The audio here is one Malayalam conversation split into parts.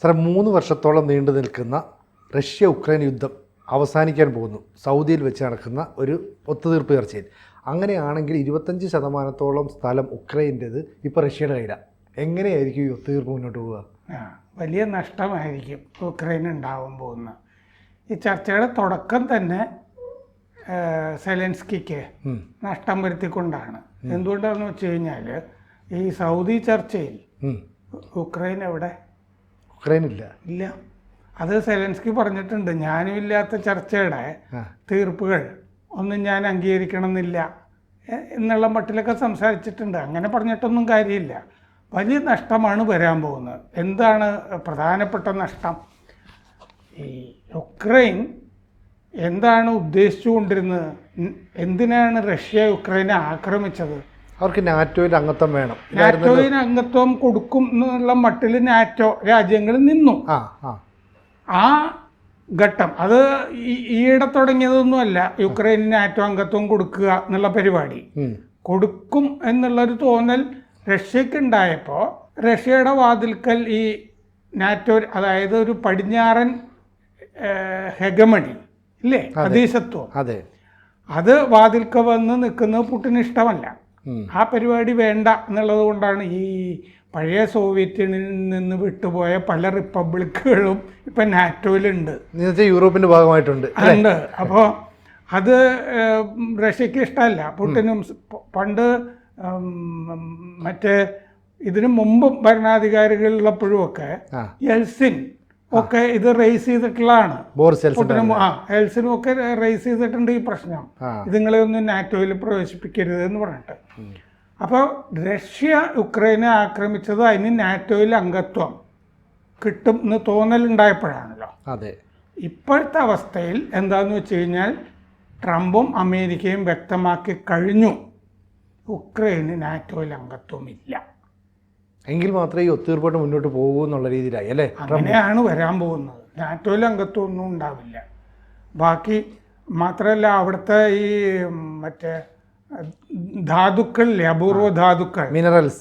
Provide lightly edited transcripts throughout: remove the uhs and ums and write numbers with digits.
സാറേ 3 വർഷത്തോളം നീണ്ടു നിൽക്കുന്ന റഷ്യ ഉക്രൈൻ യുദ്ധം അവസാനിക്കാൻ പോകുന്നു. സൗദിയിൽ വെച്ച് നടക്കുന്ന ഒരു ഒത്തുതീർപ്പ് ചർച്ചയിൽ. അങ്ങനെയാണെങ്കിൽ 25% സ്ഥലം ഉക്രൈൻ്റേത് ഇപ്പോൾ റഷ്യയുടെ കയ്യിലാണ്. എങ്ങനെയായിരിക്കും ഈ ഒത്തുതീർപ്പ് മുന്നോട്ട് പോവുക? വലിയ നഷ്ടമായിരിക്കും ഉക്രൈൻ ഉണ്ടാവാൻ പോകുന്നത്. ഈ ചർച്ചയുടെ തുടക്കം തന്നെ സെലൻസ്കിക്ക് നഷ്ടം വരുത്തിക്കൊണ്ടാണ്. എന്തുകൊണ്ടാണെന്ന് വെച്ച് കഴിഞ്ഞാൽ ഈ സൗദി ചർച്ചയിൽ ഉക്രൈൻ എവിടെ? ഉക്രൈനില്ല. ഇല്ല. അത് സെലൻസ്കി പറഞ്ഞിട്ടുണ്ട്. ഞാനും ഇല്ലാത്ത ചർച്ചയുടെ തീർപ്പുകൾ ഒന്നും ഞാൻ അംഗീകരിക്കണമെന്നില്ല എന്നുള്ള മട്ടിലൊക്കെ സംസാരിച്ചിട്ടുണ്ട്. അങ്ങനെ പറഞ്ഞിട്ടൊന്നും കാര്യമില്ല. വലിയ നഷ്ടമാണ് വരാൻ പോകുന്നത്. എന്താണ് പ്രധാനപ്പെട്ട നഷ്ടം? ഈ ഉക്രൈൻ എന്താണ് ഉദ്ദേശിച്ചുകൊണ്ടിരുന്നത്? എന്തിനാണ് റഷ്യ യുക്രൈനെ ആക്രമിച്ചത്? അവർക്ക് നാറ്റോയിൽ അംഗത്വം വേണം. നാറ്റോയിൽ അംഗത്വം കൊടുക്കും എന്നുള്ള മട്ടിൽ നാറ്റോ രാജ്യങ്ങൾ നിന്നു. ആ ഘട്ടം അത് ഈയിടെ തുടങ്ങിയതൊന്നുമല്ല. യുക്രൈന് നാറ്റോ അംഗത്വം കൊടുക്കുക എന്നുള്ള പരിപാടി കൊടുക്കും എന്നുള്ളൊരു തോന്നൽ റഷ്യക്ക് ഉണ്ടായപ്പോൾ റഷ്യയുടെ വാതിൽക്കൽ ഈ നാറ്റോ, അതായത് ഒരു പടിഞ്ഞാറൻ ഹെഗമണി ഇല്ലേ, അധീശത്വം, അത് വാതിൽക്ക വന്ന് നിൽക്കുന്നത് പുട്ടിന് ഇഷ്ടമല്ല. ആ പരിപാടി വേണ്ട എന്നുള്ളത് കൊണ്ടാണ് ഈ പഴയ സോവിയറ്റിൽ നിന്ന് വിട്ടുപോയ പല റിപ്പബ്ലിക്കുകളും ഇപ്പം നാറ്റോയിലുണ്ട്. യൂറോപ്പിൻ്റെ ഭാഗമായിട്ടുണ്ട്. അപ്പോൾ അത് റഷ്യക്ക് ഇഷ്ടമല്ല. പുട്ടിനും പണ്ട് മറ്റേ ഇതിനു മുമ്പും ഭരണാധികാരികളുള്ളപ്പോഴും ഒക്കെ യെൽസിൻ ഒക്കെ ഇത് റേസ് ചെയ്തിട്ടുള്ളതാണ്. എൽസിനും ഒക്കെ റേസ് ചെയ്തിട്ടുണ്ട് ഈ പ്രശ്നം. ഇതുങ്ങളെ ഒന്നും നാറ്റോയിൽ പ്രവേശിപ്പിക്കരുത് എന്ന് പറഞ്ഞിട്ട്. അപ്പോൾ റഷ്യ യുക്രൈനെ ആക്രമിച്ചത് അതിന് നാറ്റോയിൽ അംഗത്വം കിട്ടും എന്ന് തോന്നലുണ്ടായപ്പോഴാണല്ലോ. ഇപ്പോഴത്തെ അവസ്ഥയിൽ എന്താണെന്ന് വെച്ച് കഴിഞ്ഞാൽ ട്രംപും അമേരിക്കയും വ്യക്തമാക്കി കഴിഞ്ഞു, ഉക്രൈന് നാറ്റോയിൽ അംഗത്വമില്ല. എങ്കിൽ മാത്രമേ ഈ ഒത്തുതീർപ്പോട്ട് മുന്നോട്ട് പോകൂ എന്നുള്ള രീതിയിലായി അല്ലേ? അങ്ങനെയാണ് വരാൻ പോകുന്നത്. നാറ്റോയിൽ അംഗത്വം ഒന്നും ഉണ്ടാവില്ല. ബാക്കി മാത്രമല്ല, അവിടുത്തെ ഈ മറ്റേ ധാതുക്കളില്ലേ, അപൂർവ ധാതുക്കൾ, മിനറൽസ്,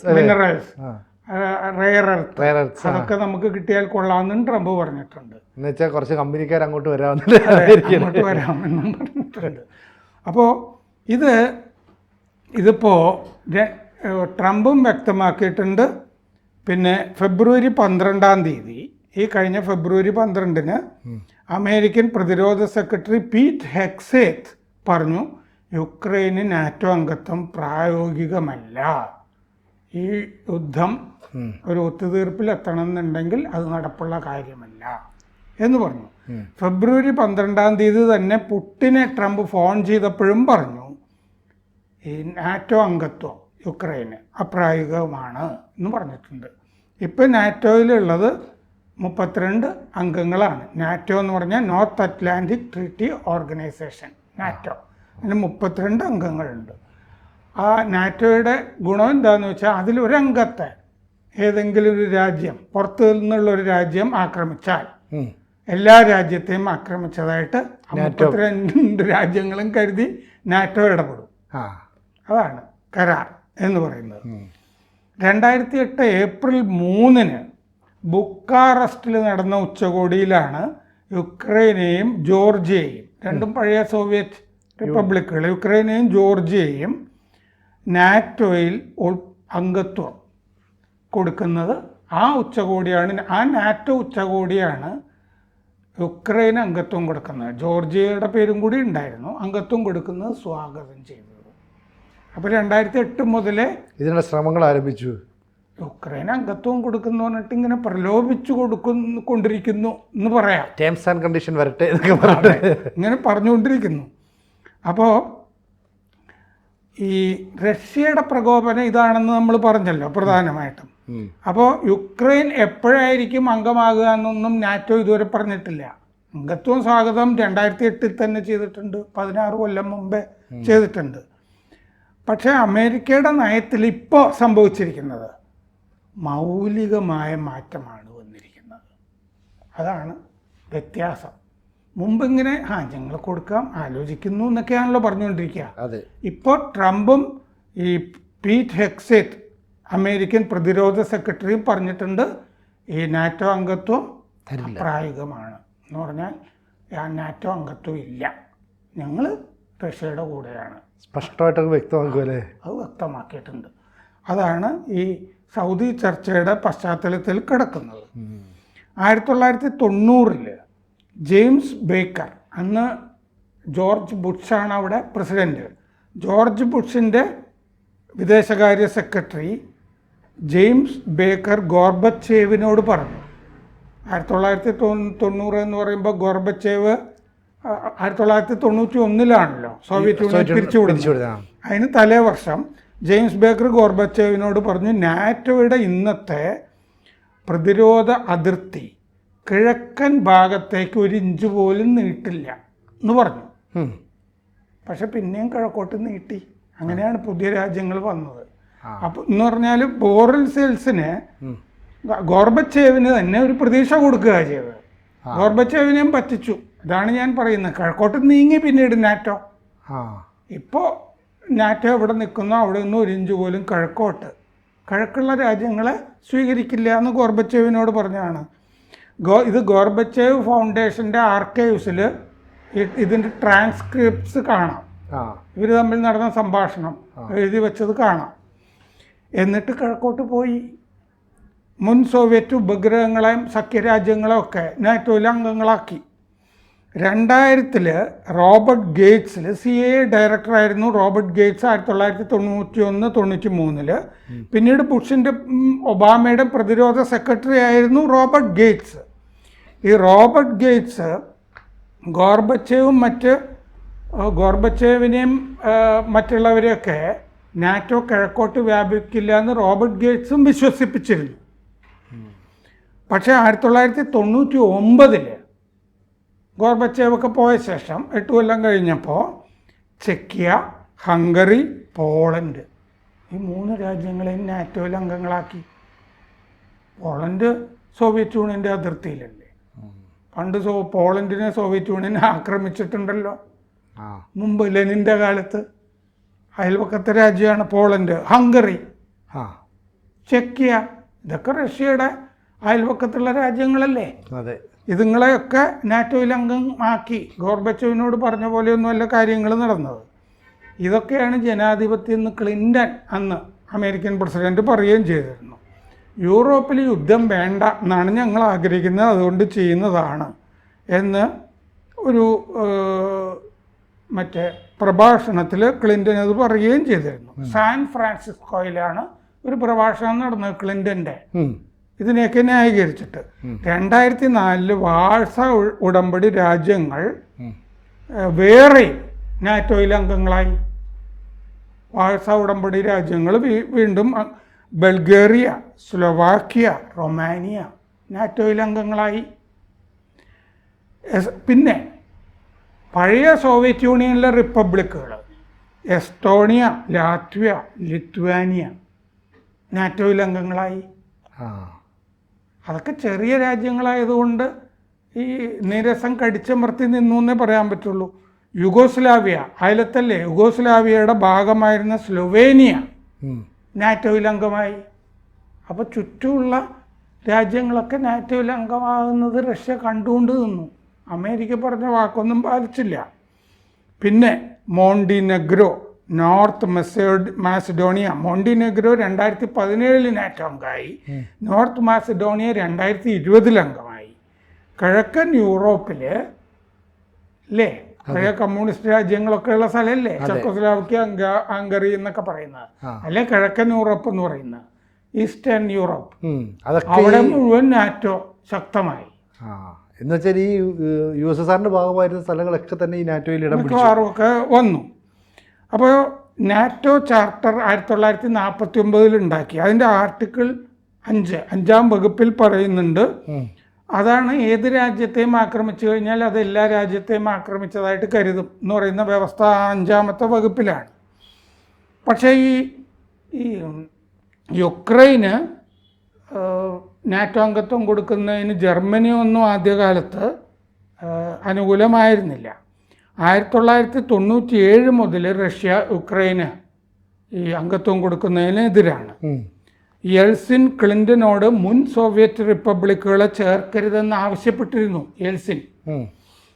റെയർ എർത്ത്, അതൊക്കെ നമുക്ക് കിട്ടിയാൽ കൊള്ളാമെന്നും ട്രംപ് പറഞ്ഞിട്ടുണ്ട്. എന്നുവെച്ചാൽ കുറച്ച് കമ്പനിക്കാർ അങ്ങോട്ട് വരാമെന്നും പറഞ്ഞിട്ടുണ്ട്. അപ്പോൾ ഇതിപ്പോൾ ട്രംപും വ്യക്തമാക്കിയിട്ടുണ്ട്. പിന്നെ ഫെബ്രുവരി 12 ഈ കഴിഞ്ഞ ഫെബ്രുവരി 12 അമേരിക്കൻ പ്രതിരോധ സെക്രട്ടറി പീറ്റ് ഹെക്സേത്ത് പറഞ്ഞു, യുക്രൈന് നാറ്റോ അംഗത്വം പ്രായോഗികമല്ല. ഈ യുദ്ധം ഒരു ഒത്തുതീർപ്പിൽ എത്തണമെന്നുണ്ടെങ്കിൽ അത് നടപ്പുള്ള കാര്യമല്ല എന്ന് പറഞ്ഞു. ഫെബ്രുവരി 12 തന്നെ പുട്ടിനെ ട്രംപ് ഫോൺ ചെയ്തപ്പോഴും പറഞ്ഞു ഈ നാറ്റോ അംഗത്വം യുക്രൈന് അപ്രായോഗികമാണ് എന്ന് പറഞ്ഞിട്ടുണ്ട്. ഇപ്പം നാറ്റോയിലുള്ളത് 32 അംഗങ്ങളാണ്. നാറ്റോ എന്ന് പറഞ്ഞാൽ north Atlantic treaty organisation, NATO. അതിന് 32 അംഗങ്ങളുണ്ട്. ആ നാറ്റോയുടെ ഗുണം എന്താണെന്ന് വെച്ചാൽ അതിലൊരംഗത്തെ ഏതെങ്കിലും ഒരു രാജ്യം, പുറത്തു നിന്നുള്ളൊരു രാജ്യം ആക്രമിച്ചാൽ എല്ലാ രാജ്യത്തെയും ആക്രമിച്ചതായിട്ട് 32 രാജ്യങ്ങളും കരുതി നാറ്റോ ഇടപെടും. അതാണ് കരാർ എന്ന് പറയുന്നത്. 2008 ഏപ്രിൽ 3 ബുക്കാറസ്റ്റിൽ നടന്ന ഉച്ചകോടിയിലാണ് യുക്രൈനെയും ജോർജിയയും, രണ്ടും പഴയ സോവിയറ്റ് റിപ്പബ്ലിക്കുകൾ, യുക്രൈനെയും ജോർജിയയും നാറ്റോയിൽ അംഗത്വം കൊടുക്കുന്നത്. ആ നാറ്റോ ഉച്ചകോടിയാണ് യുക്രൈന് അംഗത്വം കൊടുക്കുന്നത്. ജോർജിയയുടെ പേരും കൂടി ഉണ്ടായിരുന്നു. അംഗത്വം കൊടുക്കുന്നത് സ്വാഗതം ചെയ്തത്. അപ്പോൾ 2008 മുതലേ ഇതിനുള്ള ശ്രമങ്ങൾ ആരംഭിച്ചു. യുക്രൈൻ അംഗത്വം കൊടുക്കുന്നു പറഞ്ഞിട്ട് ഇങ്ങനെ പ്രലോഭിച്ചു കൊണ്ടിരിക്കുന്നു എന്ന് പറയാം. ടേംസ് ആൻഡ് കണ്ടീഷൻ വരട്ടെ ഇങ്ങനെ പറഞ്ഞുകൊണ്ടിരിക്കുന്നു. അപ്പോൾ ഈ റഷ്യയുടെ പ്രകോപനം ഇതാണെന്ന് നമ്മൾ പറഞ്ഞല്ലോ പ്രധാനമായിട്ടും. അപ്പോൾ യുക്രൈൻ എപ്പോഴായിരിക്കും അംഗമാകുക എന്നൊന്നും നാറ്റോ ഇതുവരെ പറഞ്ഞിട്ടില്ല. അംഗത്വം സ്വാഗതം 2008 തന്നെ ചെയ്തിട്ടുണ്ട്, 16 കൊല്ലം മുമ്പേ ചെയ്തിട്ടുണ്ട്. പക്ഷേ അമേരിക്കയുടെ നയത്തിൽ ഇപ്പോൾ സംഭവിച്ചിരിക്കുന്നത് മൗലികമായ മാറ്റമാണ് വന്നിരിക്കുന്നത്. അതാണ് വ്യത്യാസം. മുമ്പിങ്ങനെ ഞങ്ങൾ കൊടുക്കാം, ആലോചിക്കുന്നു എന്നൊക്കെയാണല്ലോ പറഞ്ഞുകൊണ്ടിരിക്കുക. ഇപ്പോൾ ട്രംപും ഈ പീറ്റ് ഹെക്സേത്ത് അമേരിക്കൻ പ്രതിരോധ സെക്രട്ടറിയും പറഞ്ഞിട്ടുണ്ട്, ഈ നാറ്റോ അംഗത്വം തരില്ല. പ്രായോഗികമാണ് എന്ന് പറഞ്ഞാൽ ആ നാറ്റോ അംഗത്വം ഇല്ല, ഞങ്ങൾ റഷ്യയുടെ കൂടെയാണ്. സ്പഷ്ടമായിട്ടൊക്കെ വ്യക്തമാക്കുമല്ലേ? അത് വ്യക്തമാക്കിയിട്ടുണ്ട്. അതാണ് ഈ സൗദി ചർച്ചയുടെ പശ്ചാത്തലത്തിൽ കിടക്കുന്നത്. 1990 ജെയിംസ് ബേക്കർ, അന്ന് ജോർജ് ബുഷാണ് അവിടെ പ്രസിഡന്റ്. ജോർജ് ബുഷിൻ്റെ വിദേശകാര്യ സെക്രട്ടറി ജെയിംസ് ബേക്കർ ഗോർബച്ചേവിനോട് പറഞ്ഞു, 1990 എന്ന് പറയുമ്പോൾ ഗോർബച്ചേവ് 1991 സോവിയറ്റ് യൂണിയൻ പിരിച്ചുവിടുന്നത്. അതിന് തലേ വർഷം ജെയിംസ് ബേക്കർ ഗോർബച്ചേവിനോട് പറഞ്ഞു, നാറ്റോയുടെ ഇന്നത്തെ പ്രതിരോധ അതിർത്തി കിഴക്കൻ ഭാഗത്തേക്ക് 1 ഇഞ്ച് പോലും നീട്ടില്ല എന്ന് പറഞ്ഞു. പക്ഷെ പിന്നെയും കിഴക്കോട്ട് നീട്ടി. അങ്ങനെയാണ് പുതിയ രാജ്യങ്ങൾ വന്നത്. അപ്പം എന്ന് പറഞ്ഞാൽ ബോറിസ് യെൽസിന് ഗോർബച്ചേവിന് തന്നെ ഒരു പ്രതീക്ഷ കൊടുക്കുക ചെയ്തത്. ഗോർബച്ചേവിനെയും പറ്റിച്ചു. ഇതാണ് ഞാൻ പറയുന്നത്. കിഴക്കോട്ട് നീങ്ങി പിന്നീട് നാറ്റോ. ഇപ്പോൾ നാറ്റോ എവിടെ നിൽക്കുന്നോ അവിടെ നിന്ന് 1 ഇഞ്ച് പോലും കിഴക്കുള്ള രാജ്യങ്ങളെ സ്വീകരിക്കില്ല എന്ന് ഗോർബച്ചേവിനോട് പറഞ്ഞതാണ്. ഇത് ഗോർബച്ചേവ് ഫൗണ്ടേഷൻ്റെ ആർക്കൈവ്സിൽ ഇതിൻ്റെ ട്രാൻസ്ക്രിപ്റ്റ്സ് കാണാം. ഇവർ തമ്മിൽ നടന്ന സംഭാഷണം എഴുതി വെച്ചത് കാണാം. എന്നിട്ട് കിഴക്കോട്ട് പോയി. മുൻ സോവിയറ്റ് ഉപഗ്രഹങ്ങളെയും സഖ്യരാജ്യങ്ങളെയും ഒക്കെ നാറ്റോയിലെ അംഗങ്ങളാക്കി. 2000 റോബർട്ട് ഗേറ്റ്സിൽ CIA ഡയറക്ടറായിരുന്നു റോബർട്ട് ഗേറ്റ്സ് 1991-93. പിന്നീട് ബുഷിൻ്റെ ഒബാമയുടെ പ്രതിരോധ സെക്രട്ടറി ആയിരുന്നു റോബർട്ട് ഗേറ്റ്സ്. ഈ റോബർട്ട് ഗേറ്റ്സ് ഗോർബച്ചേവിനെയും മറ്റുള്ളവരെയൊക്കെ നാറ്റോ കിഴക്കോട്ട് വ്യാപിക്കില്ല എന്ന് റോബർട്ട് ഗേറ്റ്സും വിശ്വസിപ്പിച്ചിരുന്നു. പക്ഷേ 1999 ഗോർബച്ചേവൊക്കെ പോയ ശേഷം 8 കൊല്ലം കഴിഞ്ഞപ്പോൾ ചെക്കിയ, ഹംഗറി, പോളണ്ട് ഈ 3 രാജ്യങ്ങളെയും നാറ്റോയിൽ അംഗങ്ങളാക്കി. പോളണ്ട് സോവിയറ്റ് യൂണിയൻ്റെ അതിർത്തിയിലല്ലേ. പണ്ട് പോളണ്ടിനെ സോവിയറ്റ് യൂണിയൻ ആക്രമിച്ചിട്ടുണ്ടല്ലോ മുമ്പ്, ലെനിൻ്റെ കാലത്ത്. അയൽപക്കത്തെ രാജ്യമാണ് പോളണ്ട്. ഹംഗറി, ചെക്കിയ, ഇതൊക്കെ റഷ്യയുടെ അയൽപക്കത്തുള്ള രാജ്യങ്ങളല്ലേ. അതെ. ഇതുങ്ങളെയൊക്കെ നാറ്റോയിൽ അംഗമാക്കി. ഗോർബച്ചേവിനോട് പറഞ്ഞ പോലെയൊന്നുമല്ല കാര്യങ്ങൾ നടന്നത്. ഇതൊക്കെയാണ് ജനാധിപത്യം എന്ന് ക്ലിൻ്റൺ അന്ന് അമേരിക്കൻ പ്രസിഡന്റ് പറയുകയും ചെയ്തിരുന്നു. യൂറോപ്പിൽ യുദ്ധം വേണ്ട എന്നാണ് ഞങ്ങൾ ആഗ്രഹിക്കുന്നത്, അതുകൊണ്ട് ചെയ്യുന്നതാണ് എന്ന് ഒരു മറ്റേ പ്രഭാഷണത്തിൽ ക്ലിൻ്റൺ അത് പറയുകയും ചെയ്തിരുന്നു. സാൻ ഫ്രാൻസിസ്കോയിലാണ് ഒരു പ്രഭാഷണം നടന്നത് ക്ലിൻ്റൻ്റെ, ഇതിനെയൊക്കെ ന്യായീകരിച്ചിട്ട്. 2004 വാഴ്സ ഉടമ്പടി രാജ്യങ്ങൾ വേറെ നാറ്റോയിൽ അംഗങ്ങളായി. വാഴ്സ ഉടമ്പടി രാജ്യങ്ങൾ വീണ്ടും ബൾഗേറിയ, സ്ലോവാക്യ, റൊമാനിയ നാറ്റോയിൽ അംഗങ്ങളായി. പിന്നെ പഴയ സോവിയറ്റ് യൂണിയനിലെ റിപ്പബ്ലിക്കുകൾ എസ്റ്റോണിയ, ലാത്വിയ, ലിത്വാനിയ നാറ്റോയിൽ അംഗങ്ങളായി. അതൊക്കെ ചെറിയ രാജ്യങ്ങളായതുകൊണ്ട് ഈ നീരസം കടിച്ചമർത്തി നിന്നു എന്നേ പറയാൻ പറ്റുള്ളൂ. യുഗോസ്ലാവിയ അയലത്തല്ലേ, യുഗോസ്ലാവിയയുടെ ഭാഗമായിരുന്ന സ്ലൊവേനിയ നാറ്റോയിൽ അംഗമായി. അപ്പോൾ ചുറ്റുമുള്ള രാജ്യങ്ങളൊക്കെ നാറ്റോയിൽ അംഗമാകുന്നത് റഷ്യ കണ്ടുകൊണ്ട് നിന്നു. അമേരിക്ക പറഞ്ഞ വാക്കൊന്നും പാലിച്ചില്ല. പിന്നെ Montenegro, north Macedonia. Montenegro 2017 NATO അംഗമായി. നോർത്ത് മാസിഡോണിയ 2020 അംഗമായി. കിഴക്കൻ യൂറോപ്പിൽ അല്ലേ പഴയ കമ്മ്യൂണിസ്റ്റ് രാജ്യങ്ങളൊക്കെ ഉള്ള സ്ഥലമല്ലേ, ചെക്കോസ്ലോവാക്യ, ഹംഗറി എന്നൊക്കെ പറയുന്നത് അല്ലേ കിഴക്കൻ യൂറോപ്പ് എന്ന് പറയുന്നത്. ഈസ്റ്റേൺ യൂറോപ്പ് അവിടെ മുഴുവൻ നാറ്റോ ശക്തമായി. എന്നുവെച്ചാൽ ഈ USSRന്റെ ഭാഗമായിരുന്ന സ്ഥലങ്ങളൊക്കെ തന്നെ ഈ നാറ്റോയിൽ ഇടം ഒക്കെ വന്നു. അപ്പോൾ നാറ്റോ ചാർട്ടർ 1949 ഉണ്ടാക്കി. അതിൻ്റെ ആർട്ടിക്കിൾ 5-ാം വകുപ്പിൽ പറയുന്നുണ്ട്, അതാണ് ഏത് രാജ്യത്തെയും ആക്രമിച്ചു കഴിഞ്ഞാൽ അത് എല്ലാ രാജ്യത്തെയും ആക്രമിച്ചതായിട്ട് കരുതും എന്ന് പറയുന്ന വ്യവസ്ഥ 5-ാമത്തെ വകുപ്പിലാണ്. പക്ഷേ ഈ യുക്രൈന് നാറ്റോ അംഗത്വം കൊടുക്കുന്നതിന് ജർമ്മനി ഒന്നും ആദ്യകാലത്ത് അനുകൂലമായിരുന്നില്ല. 1997 മുതൽ റഷ്യ യുക്രൈന് ഈ അംഗത്വം കൊടുക്കുന്നതിന് എതിരാണ്. യെൽസിൻ ക്ലിൻ്റനോട് മുൻ സോവിയറ്റ് റിപ്പബ്ലിക്കുകളെ ചേർക്കരുതെന്ന് ആവശ്യപ്പെട്ടിരുന്നു യെൽസിൻ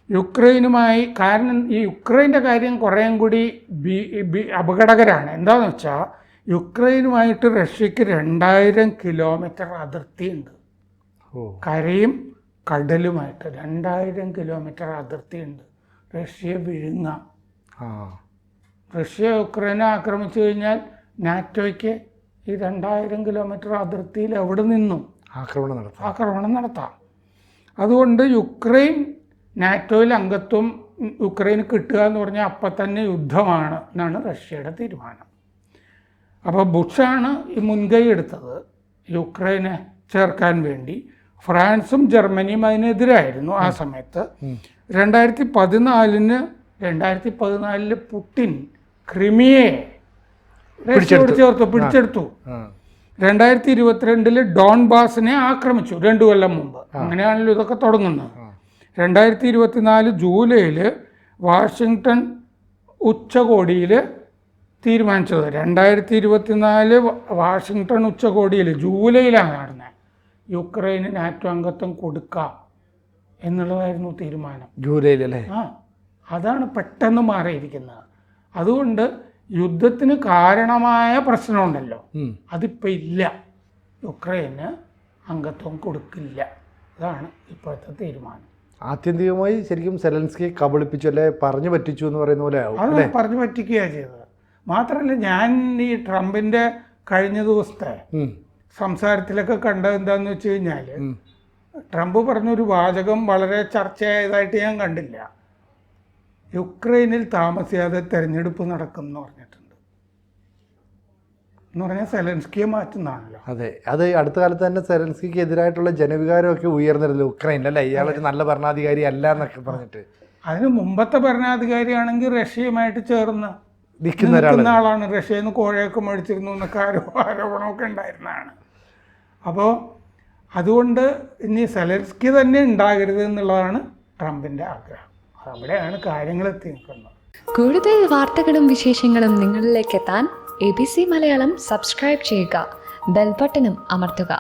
യുക്രൈനുമായി. കാരണം ഈ യുക്രൈൻ്റെ കാര്യം കുറേയും കൂടി അപകടകരമാണ്. എന്താണെന്ന് വെച്ചാൽ യുക്രൈനുമായിട്ട് റഷ്യക്ക് 2000 കിലോമീറ്റർ അതിർത്തിയുണ്ട്. കരയും കടലുമായിട്ട് 2000 കിലോമീറ്റർ അതിർത്തിയുണ്ട്. റഷ്യയെ വിഴുങ്ങാം. റഷ്യ യുക്രൈനെ ആക്രമിച്ചു കഴിഞ്ഞാൽ നാറ്റോയ്ക്ക് ഈ 2000 കിലോമീറ്റർ അതിർത്തിയിൽ എവിടെ നിന്നും ആക്രമണം നടത്താം. അതുകൊണ്ട് യുക്രൈൻ നാറ്റോയിൽ അംഗത്വം യുക്രൈന് കിട്ടുക എന്ന് പറഞ്ഞാൽ അപ്പം തന്നെ യുദ്ധമാണ് എന്നാണ് റഷ്യയുടെ തീരുമാനം. അപ്പോൾ ബുഷാണ് ഈ മുൻകൈ എടുത്തത് യുക്രൈനെ ചേർക്കാൻ വേണ്ടി. ഫ്രാൻസും ജർമ്മനിയും അതിനെതിരായിരുന്നു ആ സമയത്ത്. 2014 പുടിൻ ക്രിമിയയെ പിടിച്ചെടുത്തു. 2022 ഡോൺബാസിനെ ആക്രമിച്ചു 2 കൊല്ലം മുമ്പ്. അങ്ങനെയാണല്ലോ ഇതൊക്കെ തുടങ്ങുന്നത്. 2024 ജൂലൈയിൽ വാഷിങ്ടൺ ഉച്ചകോടിയിൽ തീരുമാനിച്ചത്. 2024 വാഷിങ്ടൺ ഉച്ചകോടിയിൽ ജൂലൈയിലാണ് നടന്നത്. യുക്രൈന് നാറ്റോ അംഗത്വം കൊടുക്കാം എന്നുള്ളതായിരുന്നു തീരുമാനം. ജൂലൈയിലല്ലേ? അതാണ് പെട്ടെന്ന് മാറിയിരിക്കുന്നത്. അതുകൊണ്ട് യുദ്ധത്തിന് കാരണമായ പ്രശ്നമുണ്ടല്ലോ, അതിപ്പോൾ ഇല്ല. യുക്രൈന് അംഗത്വം കൊടുക്കില്ല. അതാണ് ഇപ്പോഴത്തെ തീരുമാനം. ആത്യന്തികമായി ശരിക്കും സെലൻസ്കി കബളിപ്പിച്ചു അല്ലെ പറഞ്ഞു പറ്റിച്ചു എന്ന് പറയുന്ന പോലെ ആവും. അത് പറഞ്ഞു പറ്റിക്കുകയാണ് ചെയ്തത്. മാത്രമല്ല, ഞാൻ ഈ ട്രംപിൻ്റെ കഴിഞ്ഞ ദിവസത്തെ സംസാരത്തിലൊക്കെ കണ്ടത് എന്താണെന്ന് വെച്ച് കഴിഞ്ഞാൽ, ട്രംപ് പറഞ്ഞൊരു വാചകം വളരെ ചർച്ചയായതായിട്ട് ഞാൻ കണ്ടില്ല. യുക്രൈനിൽ താമസിയാതെ തെരഞ്ഞെടുപ്പ് നടക്കും എന്ന് പറഞ്ഞിട്ടുണ്ട്. എന്ന് പറഞ്ഞാൽ സെലൻസ്കിയെ മാറ്റുന്നതാണല്ലോ. അതെ, അത് അടുത്ത കാലത്ത് തന്നെ സെലൻസ്കിക്ക് എതിരായിട്ടുള്ള ജനവികാരമൊക്കെ ഉയർന്നിരുന്നു യുക്രൈനിലല്ലേ. ഇയാളൊരു നല്ല ഭരണാധികാരി അല്ല എന്നൊക്കെ പറഞ്ഞിട്ട്. അതിന് മുമ്പത്തെ ഭരണാധികാരിയാണെങ്കിൽ റഷ്യയുമായിട്ട് ചേർന്ന് നിൽക്കുന്ന ആളാണ്. റഷ്യയിൽ നിന്ന് കോഴയൊക്കെ മേടിച്ചിരുന്നു എന്നൊക്കെ ആരോപണമൊക്കെ ഉണ്ടായിരുന്നതാണ്. അപ്പോൾ അതുകൊണ്ട് ഇനി സെലൻസ്കി തന്നെ ഉണ്ടാകരുത് എന്നുള്ളതാണ് ട്രംപിൻ്റെ ആഗ്രഹം. അവിടെയാണ് കാര്യങ്ങൾ എത്തി നിൽക്കുന്നത്. കൂടുതൽ വാർത്തകളും വിശേഷങ്ങളും നിങ്ങളിലേക്ക് എത്താൻ ABC മലയാളം സബ്സ്ക്രൈബ് ചെയ്യുക, ബെൽ ബട്ടണും അമർത്തുക.